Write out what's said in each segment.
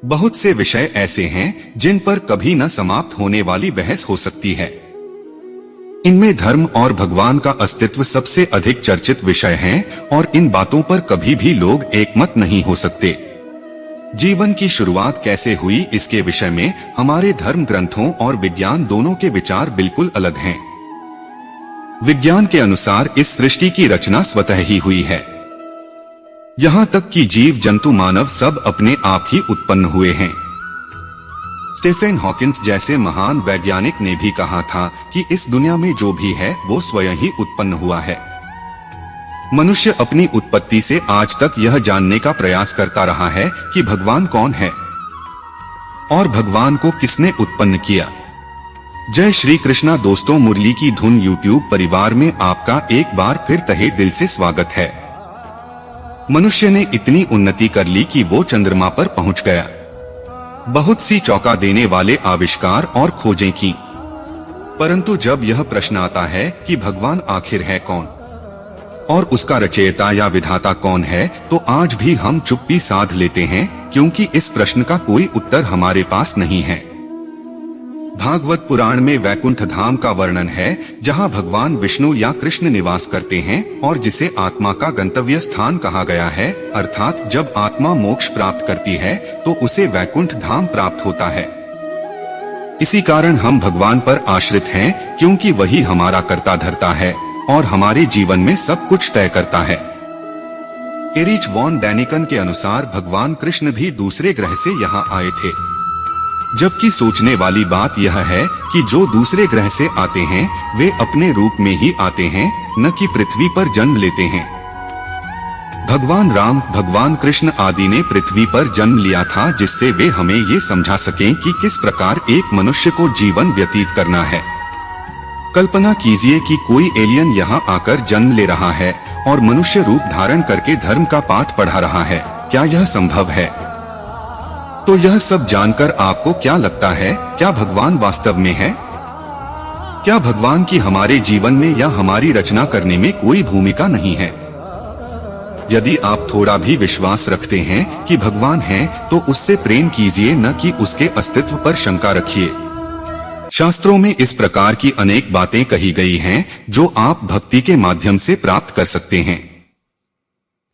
बहुत से विषय ऐसे हैं जिन पर कभी न समाप्त होने वाली बहस हो सकती है। इनमें धर्म और भगवान का अस्तित्व सबसे अधिक चर्चित विषय हैं और इन बातों पर कभी भी लोग एकमत नहीं हो सकते। जीवन की शुरुआत कैसे हुई इसके विषय में हमारे धर्म ग्रंथों और विज्ञान दोनों के विचार बिल्कुल अलग हैं। विज्ञान के अनुसार इस सृष्टि की रचना स्वतः ही हुई है। यहाँ तक कि जीव जंतु मानव सब अपने आप ही उत्पन्न हुए हैं। स्टीफन हॉकिंस जैसे महान वैज्ञानिक ने भी कहा था कि इस दुनिया में जो भी है वो स्वयं ही उत्पन्न हुआ है। मनुष्य अपनी उत्पत्ति से आज तक यह जानने का प्रयास करता रहा है कि भगवान कौन है और भगवान को किसने उत्पन्न किया। जय श्री कृष्णा दोस्तों, मुरली की धुन यूट्यूब परिवार में आपका एक बार फिर तहे दिल से स्वागत है। मनुष्य ने इतनी उन्नति कर ली कि वो चंद्रमा पर पहुंच गया। बहुत सी चौंका देने वाले आविष्कार और खोजें की, परंतु जब यह प्रश्न आता है कि भगवान आखिर है कौन और उसका रचयिता या विधाता कौन है, तो आज भी हम चुप्पी साध लेते हैं, क्योंकि इस प्रश्न का कोई उत्तर हमारे पास नहीं है। भागवत पुराण में वैकुंठ धाम का वर्णन है, जहां भगवान विष्णु या कृष्ण निवास करते हैं और जिसे आत्मा का गंतव्य स्थान कहा गया है, अर्थात जब आत्मा मोक्ष प्राप्त करती है तो उसे वैकुंठ धाम प्राप्त होता है। इसी कारण हम भगवान पर आश्रित हैं, क्योंकि वही हमारा कर्ता धर्ता है और हमारे जीवन में सब कुछ तय करता है। एरिच वॉन डैनिकन के अनुसार भगवान कृष्ण भी दूसरे ग्रह से यहाँ आए थे। जबकि सोचने वाली बात यह है कि जो दूसरे ग्रह से आते हैं वे अपने रूप में ही आते हैं, न कि पृथ्वी पर जन्म लेते हैं। भगवान राम, भगवान कृष्ण आदि ने पृथ्वी पर जन्म लिया था, जिससे वे हमें ये समझा सकें कि किस प्रकार एक मनुष्य को जीवन व्यतीत करना है। कल्पना कीजिए कि कोई एलियन यहाँ आकर जन्म ले रहा है और मनुष्य रूप धारण करके धर्म का पाठ पढ़ा रहा है। क्या यह संभव है? तो यह सब जानकर आपको क्या लगता है, क्या भगवान वास्तव में है? क्या भगवान की हमारे जीवन में या हमारी रचना करने में कोई भूमिका नहीं है? यदि आप थोड़ा भी विश्वास रखते हैं कि भगवान है, तो उससे प्रेम कीजिए, न कि उसके अस्तित्व पर शंका रखिए। शास्त्रों में इस प्रकार की अनेक बातें कही गई हैं जो आप भक्ति के माध्यम से प्राप्त कर सकते हैं।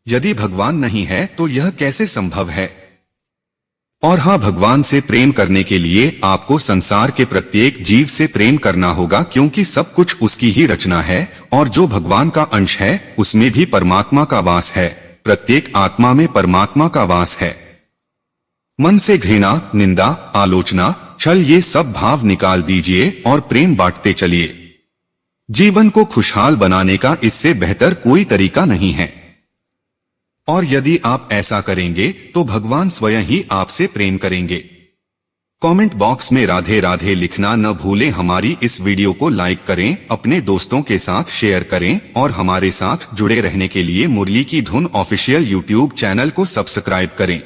यदि भगवान नहीं है तो यह कैसे संभव है? और हाँ, भगवान से प्रेम करने के लिए आपको संसार के प्रत्येक जीव से प्रेम करना होगा, क्योंकि सब कुछ उसकी ही रचना है और जो भगवान का अंश है उसमें भी परमात्मा का वास है। प्रत्येक आत्मा में परमात्मा का वास है। मन से घृणा, निंदा, आलोचना, छल ये सब भाव निकाल दीजिए और प्रेम बांटते चलिए। जीवन को खुशहाल बनाने का इससे बेहतर कोई तरीका नहीं है। और यदि आप ऐसा करेंगे तो भगवान स्वयं ही आपसे प्रेम करेंगे। कमेंट बॉक्स में राधे राधे लिखना न भूलें। हमारी इस वीडियो को लाइक करें, अपने दोस्तों के साथ शेयर करें और हमारे साथ जुड़े रहने के लिए मुरली की धुन ऑफिशियल यूट्यूब चैनल को सब्सक्राइब करें।